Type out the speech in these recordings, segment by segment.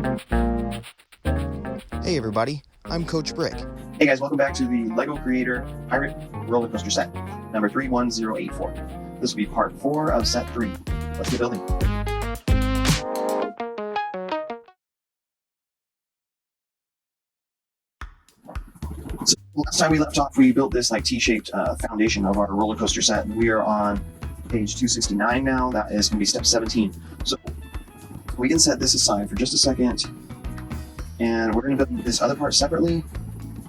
Hey everybody, I'm Coach Brick. Hey guys, welcome back to the LEGO Creator Pirate Roller Coaster set, number 31084. This will be part 4 of set 3. Let's get building. So last time we left off, we built this like T-shaped foundation of our roller coaster set. We are on page 269 now. That is going to be step 17. So we can set this aside for just a second, and we're going to build this other part separately.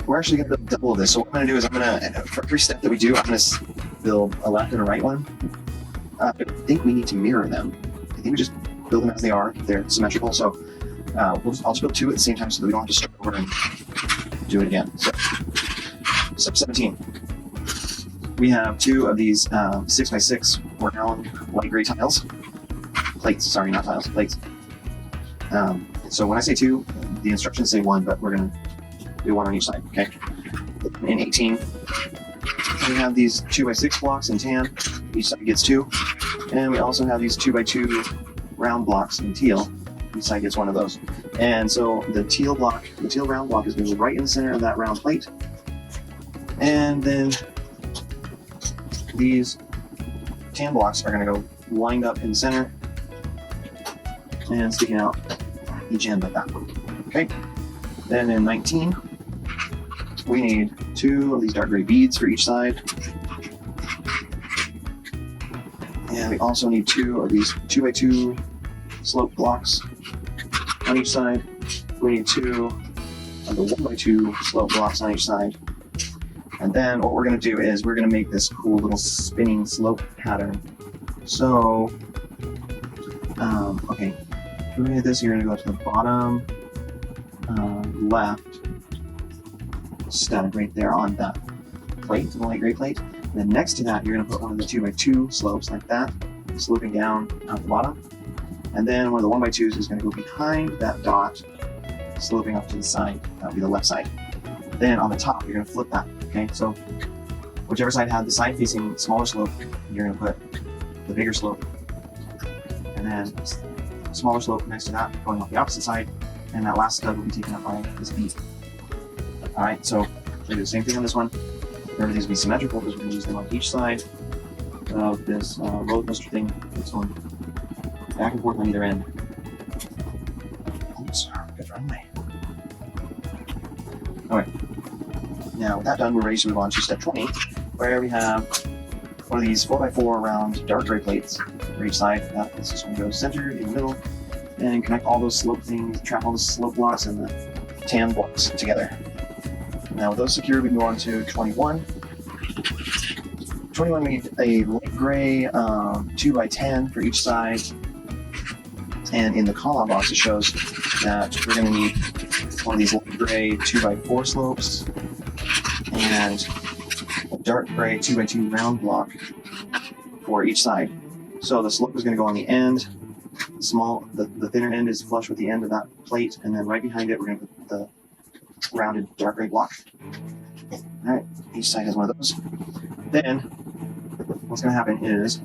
We're actually going to build double of this. So what I'm going to do is for every step that we do, I'm going to build a left and a right one. I think we need to mirror them. I think we just build them as they are. They're symmetrical. So I'll just build 2 at the same time so that we don't have to start over and do it again. So step 17. We have 2 of these 6x6 round light gray tiles. Plates, sorry, not tiles, plates. So when I say 2, the instructions say 1, but we're going to do 1 on each side, okay? In 18, we have these 2x6 blocks in tan. Each side gets 2. And we also have these 2x2 round blocks in teal. Each side gets 1 of those. And so the teal round block is going to be right in the center of that round plate. And then these tan blocks are going to go lined up in the center and sticking out each end like that. Okay. Then in 19, we need 2 of these dark gray beads for each side. And we also need 2 of these 2x2 slope blocks on each side. We need 2 of the 1x2 slope blocks on each side. And then what we're going to do is we're going to make this cool little spinning slope pattern. So, okay, for this, you're going to go to the bottom left static right there on that plate, the light gray plate. And then next to that, you're going to put one of the 2x2 slopes like that, sloping down at the bottom. And then one of the 1x2s is going to go behind that dot, sloping up to the side. That'll be the left side. Then on the top, you're going to flip that. Okay, so whichever side had the side facing smaller slope, you're going to put the bigger slope. And then a smaller slope next to that, going off the opposite side. And that last stud will be taken up by this bead. Alright, so we do the same thing on this one. Remember, these will be symmetrical because we're going to use them on each side of this roller coaster thing. It's going back and forth on either end. Oops, good run away. Alright, now with that done, we're ready to move on to step 20, where we have one of these 4x4 round dark gray plates for each side. That is just going to go centered in the middle and connect all those slope things, trap all the slope blocks and the tan blocks together. Now with those secured, we can go on to 21. 21, we need a light gray 2x10 for each side. And in the call-out box, it shows that we're going to need one of these light gray 2x4 slopes and a dark gray 2x2 round block for each side. So the slope is going to go on the end. The thinner end is flush with the end of that plate, and then right behind it, we're going to put the rounded dark gray block. Alright, each side has one of those. Then, what's going to happen is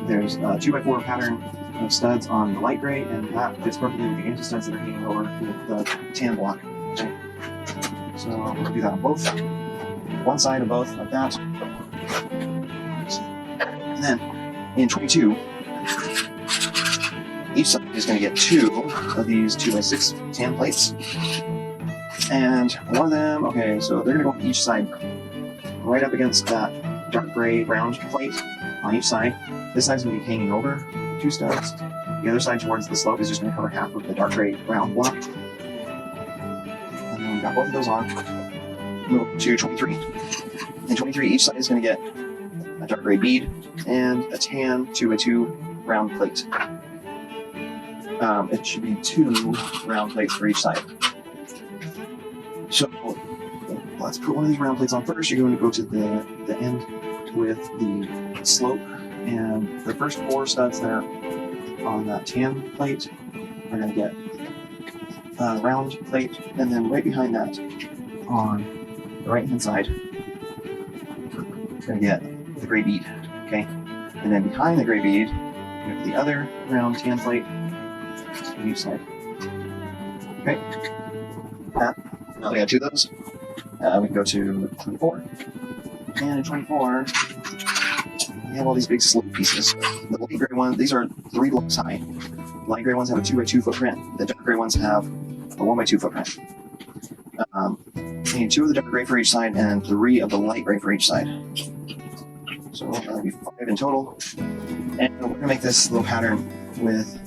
there's a 2x4 pattern of studs on the light gray, and that fits perfectly with the anti-studs that are hanging over with the tan block. Okay. So we're going to do that on both. One side of both, like that. And then, in 22, each side is going to get 2 of these 2x6 tan plates. And one of them, okay, so they're going to go on each side, right up against that dark gray round plate on each side. This side's going to be hanging over 2 studs. The other side towards the slope is just going to cover half of the dark gray round block. And then we've got both of those on. Move to 23. In 23, each side is going to get a dark gray bead and a tan 2x2 round plate. It should be 2 round plates for each side. So let's put one of these round plates on first. You're going to go to the end with the slope, and the first 4 studs there on that tan plate are going to get a round plate, and then right behind that on the right hand side, you're going to get the gray bead. Okay, and then behind the gray bead, you have the other round tan plate, on each side. Okay. Now we got two of those. We can go to 24. And in 24, we have all these big slope pieces. The light gray ones, these are 3 blocks high. The light gray ones have a 2x2 footprint. The dark gray ones have a 1x2 footprint. I need 2 of the dark gray for each side and 3 of the light gray for each side. So that'll be 5 in total. And we're going to make this little pattern with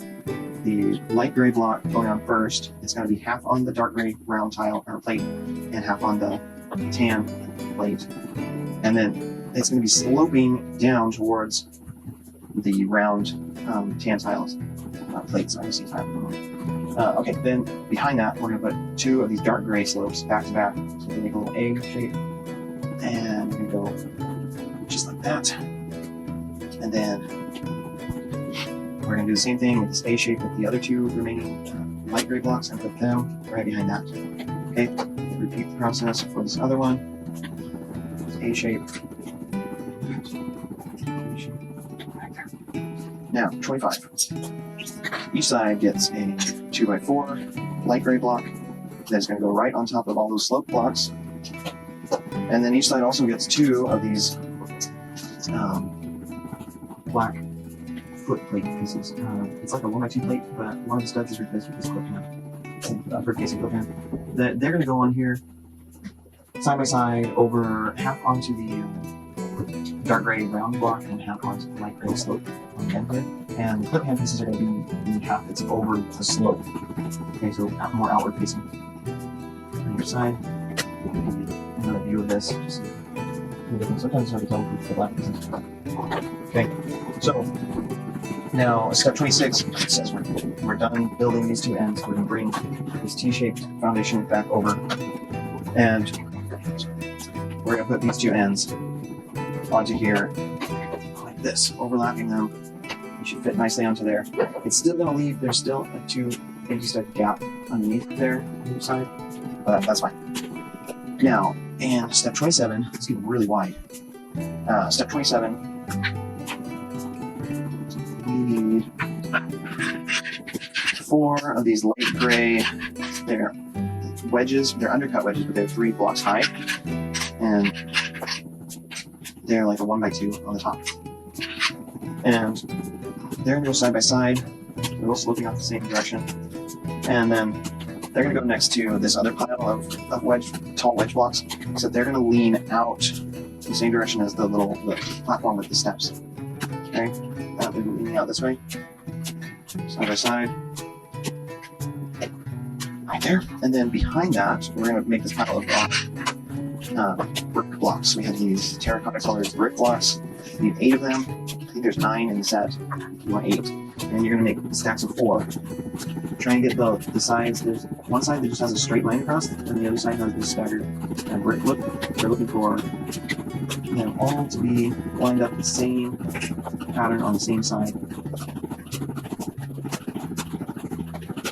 the light gray block going on first. It's going to be half on the dark gray round tile or plate and half on the tan plate. And then it's going to be sloping down towards the round tan tiles, plates, obviously tile. Okay, then behind that, we're going to put 2 of these dark gray slopes back to back. So we make a little A shape. And we're going to go just like that. And then we're going to do the same thing with this A shape with the other 2 remaining light gray blocks and put them right behind that. Okay, repeat the process for this other one. A shape. Right there. Now, 25. Each side gets a 2x4 light gray block that's going to go right on top of all those slope blocks. And then each side also gets 2 of these black foot plate pieces. It's like a 1x2 plate, but one of the studs is replaced with this clip hand, for casing clip hand. They're going to go on here side by side over half onto the dark gray round block and half onto the light gray slope on the end here. And the clip hand pieces are going to be the half that's over the slope. Okay, so more outward facing. On your side, another view of this. Just sometimes it's hard to tell with the black pieces. Okay, so now step 26 says we're done building these 2 ends. We're going to bring this T-shaped foundation back over, and we're going to put these 2 ends onto here like this, overlapping them. It should fit nicely onto there. It's still going to leave, there's still a 2 empty stud gap underneath there on each side, but that's fine. Now, in step 27, it's getting really wide. Step 27, we need 4 of these light gray, they're wedges, they're undercut wedges, but they're 3 blocks high, and they're like a 1x2 on the top. And they're going to go side by side, they're both sloping off the same direction, and then they're going to go next to this other pile of tall wedge blocks, except they're going to lean out the same direction as the platform with the steps. Okay, they're leaning out this way, side by side, right there. And then behind that, we're going to make this pile of brick blocks. We have these terracotta colored brick blocks. We need 8 of them. I think there's 9 in the set. You want 8. And you're going to make stacks of 4. Try and get the sides. There's one side that just has a straight line across, and the other side has this staggered brick look. They're looking for them all to be lined up the same pattern on the same side.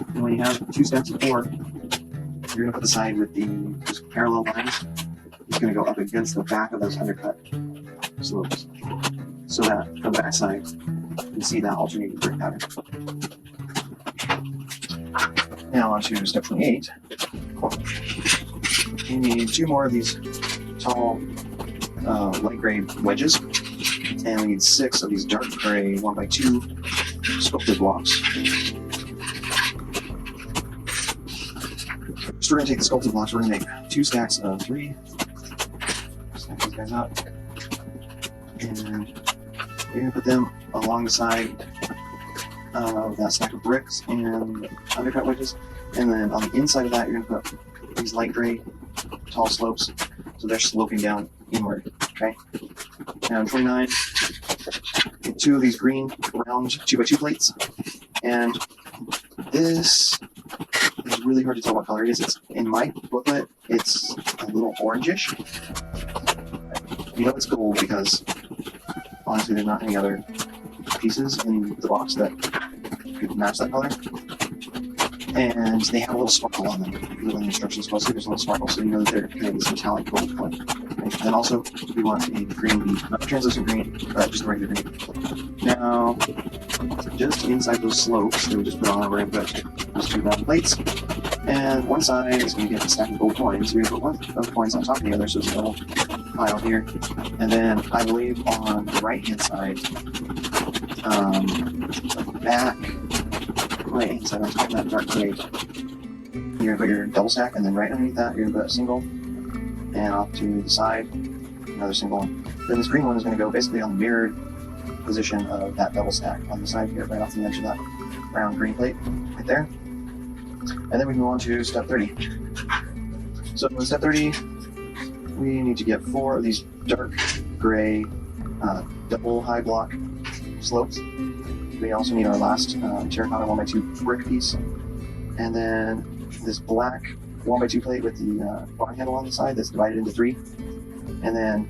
And when you have 2 stacks of 4, you're going to put the side with the just parallel lines. It's going to go up against the back of those undercut slopes, so that the back side you can see that alternating brick pattern. Now on to step 28. You need 2 more of these tall light gray wedges, and we need 6 of these dark gray 1x2 sculpted blocks. First, we're going to take the sculpted blocks. We're going to make 2 stacks of 3. Stack these guys up, and you're going to put them along the side of that stack of bricks and undercut wedges, and then on the inside of that, you're going to put these light gray tall slopes, so they're sloping down inward. Okay. Now in 29, get 2 of these green round 2x2 plates, and this is really hard to tell what color it is. It's in my booklet. It's a little orangish. You know it's gold because honestly, there's not any other pieces in the box that could match that color. And they have a little sparkle on them. If you look on the instructions closely, there's a little sparkle, so you know that they're kind of this metallic gold color. Okay. And also, we want a green bead, not translucent green, but just a regular green. Now, just inside those slopes that we just put on, we're going to put those 2 round plates. And one side is going to get a stack of gold coins. We're going to put one of the coins on top of the other, so it's a little pile here. And then I believe on the right hand side, back right hand side on top of that dark gray, you're going to put your double stack, and then right underneath that you're going to put a single, and off to the side another single. Then this green one is going to go basically on the mirrored position of that double stack on the side here, right off the edge of that round green plate right there. And then we move on to step 30. So in step 30, we need to get 4 of these dark gray double high block slopes. We also need our last terracotta 1x2 brick piece, and then this black 1x2 plate with the bar handle on the side that's divided into 3, and then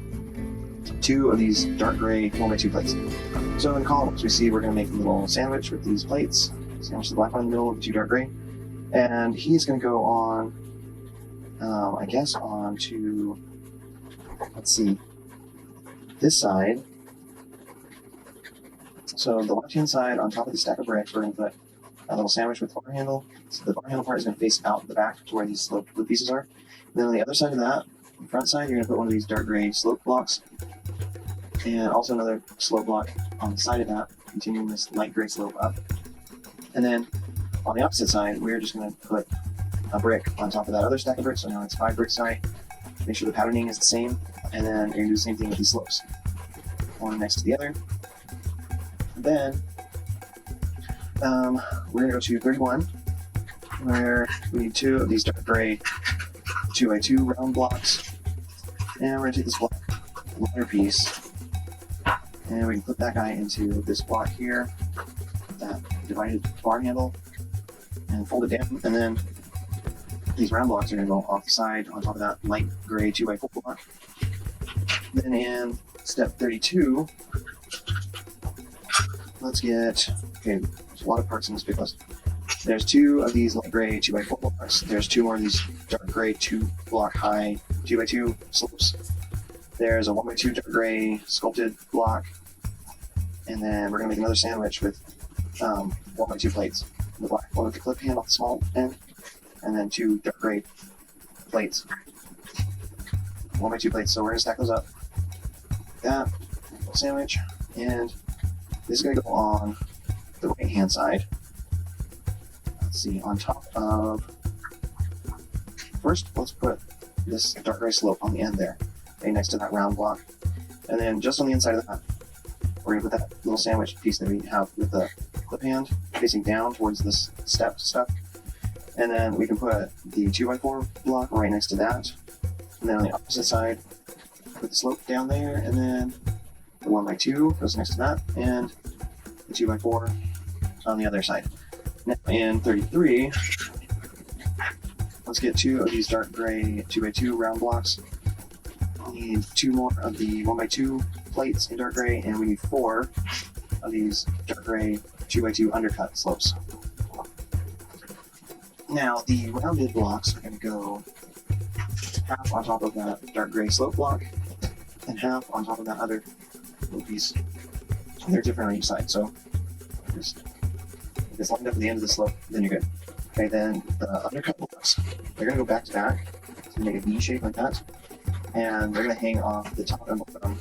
2 of these dark gray 1x2 plates. So in columns, we see we're going to make a little sandwich with these plates. Sandwich the black one in the middle with the 2 dark gray. And he's going to go on, I guess, on to, let's see, this side. So the left-hand side, on top of the stack of bricks, we're going to put a little sandwich with bar handle. So the bar handle part is going to face out the back to where these slope wood pieces are. And then on the other side of that, the front side, you're going to put one of these dark gray slope blocks. And also another slope block on the side of that, continuing this light gray slope up. And then on the opposite side, we're just going to put a brick on top of that other stack of bricks. So now it's 5 bricks high. Make sure the patterning is the same. And then you're going to do the same thing with these slopes. One next to the other. And then we're going to go to 31, where we need 2 of these dark gray 2x2 round blocks. And we're going to take this black ladder piece, and we can put that guy into this block here, that divided bar handle, and fold it down. And then these round blocks are going to go off the side on top of that light gray 2x4 block. Then in step 32, let's get, okay, there's a lot of parts in this big list. There's 2 of these light gray 2x4 blocks. There's 2 more of these dark gray 2 block high 2x2 slopes. There's a 1x2 dark gray sculpted block. And then we're going to make another sandwich with 1x2 plates. The black one with the clip hand off the small end. And then 2 dark gray plates. 1x2 plates. So we're going to stack those up. That little sandwich. And this is going to go on the right hand side. Let's see, on top of, first let's put this dark gray slope on the end there, right next to that round block. And then just on the inside of that, we're going to put that little sandwich piece that we have with the clip hand facing down towards this step stuff. And then we can put the 2x4 block right next to that. And then on the opposite side, put the slope down there, and then the 1x2 goes next to that, and the 2x4 on the other side. Now in 33, let's get 2 of these dark gray 2x2 round blocks. We need 2 more of the 1x2 plates in dark gray, and we need 4 of these dark gray 2x2 undercut slopes. Now the rounded blocks are going to go half on top of that dark gray slope block, and half on top of that other little piece. They're different on each side, so just if it's lined up at the end of the slope, then you're good. Okay, then the undercut blocks, they're going to go back to back to make a V shape like that, and they're going to hang off the top and bottom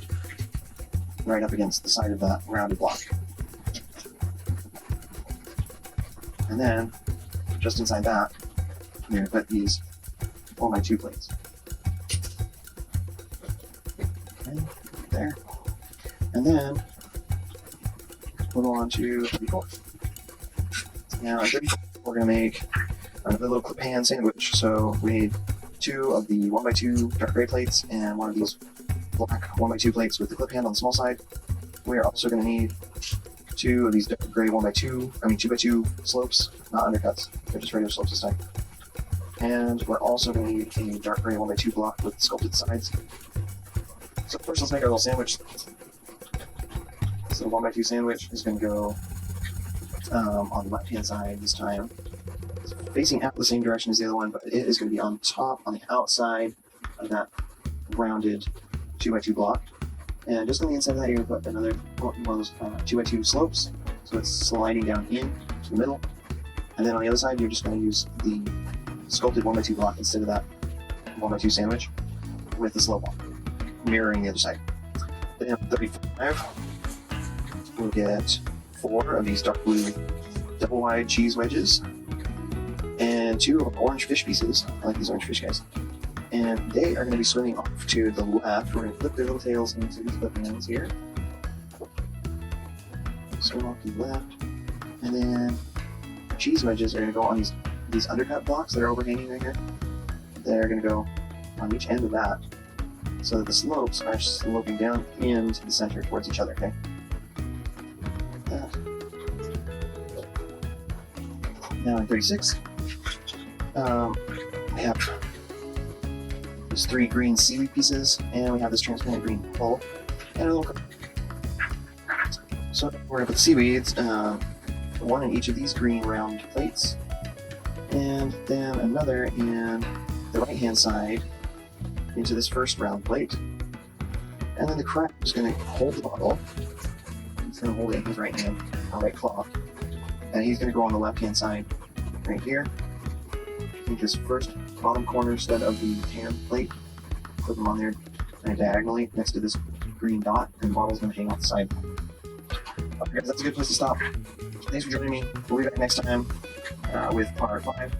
right up against the side of that rounded block. And then, just inside that, we're going to put these 1x2 plates. Okay, there. And then, we'll go on to 34. Now, at 34, we're going to make another little clip hand sandwich. So, we need 2 of the 1x2 dark gray plates and 1 of these black 1x2 plates with the clip hand on the small side. We're also going to need 2 of these dark gray 2x2 slopes, not undercuts. They're just regular slopes this time. And we're also going to need a dark gray 1x2 block with sculpted sides. So first let's make our little sandwich. So the 1x2 sandwich is going to go on the left hand side this time. It's facing out the same direction as the other one, but it is going to be on top, on the outside of that rounded 2x2 block. And just on the inside of that, you're going to put another one of those 2x2 slopes. So it's sliding down in to the middle. And then on the other side, you're just going to use the sculpted 1x2 block instead of that 1x2 sandwich with the slow block, mirroring the other side. Then on 35, we'll get 4 of these dark blue double wide cheese wedges and 2 of orange fish pieces. I like these orange fish guys. And they are going to be swimming off to the left. We're going to flip their little tails into these flip hands here. Swim off to the left. And then the cheese wedges are going to go on these undercut blocks that are overhanging right here. They're going to go on each end of that so that the slopes are sloping down into the center towards each other, okay? Like that. Now in 36, we have these 3 green seaweed pieces, and we have this transparent green bowl, and a little. So we're going to put the seaweeds, 1 in each of these green round plates, and then another in the right-hand side into this first round plate. And then the crab is going to hold the bottle. He's going to hold it in his right hand, or right claw. And he's going to go on the left-hand side right here. Take this first bottom corner stud of the tan plate, put them on there diagonally next to this green dot, and the bottle's going to hang off the side. Okay, guys, that's a good place to stop. Thanks for joining me. We'll be back next time with part 5.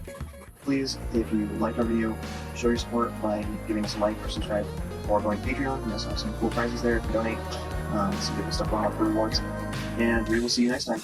Please, if you like our video, show your support by giving us a like or subscribe, or going to Patreon. We also have some cool prizes there to donate, some different stuff going on for rewards. And we will see you next time.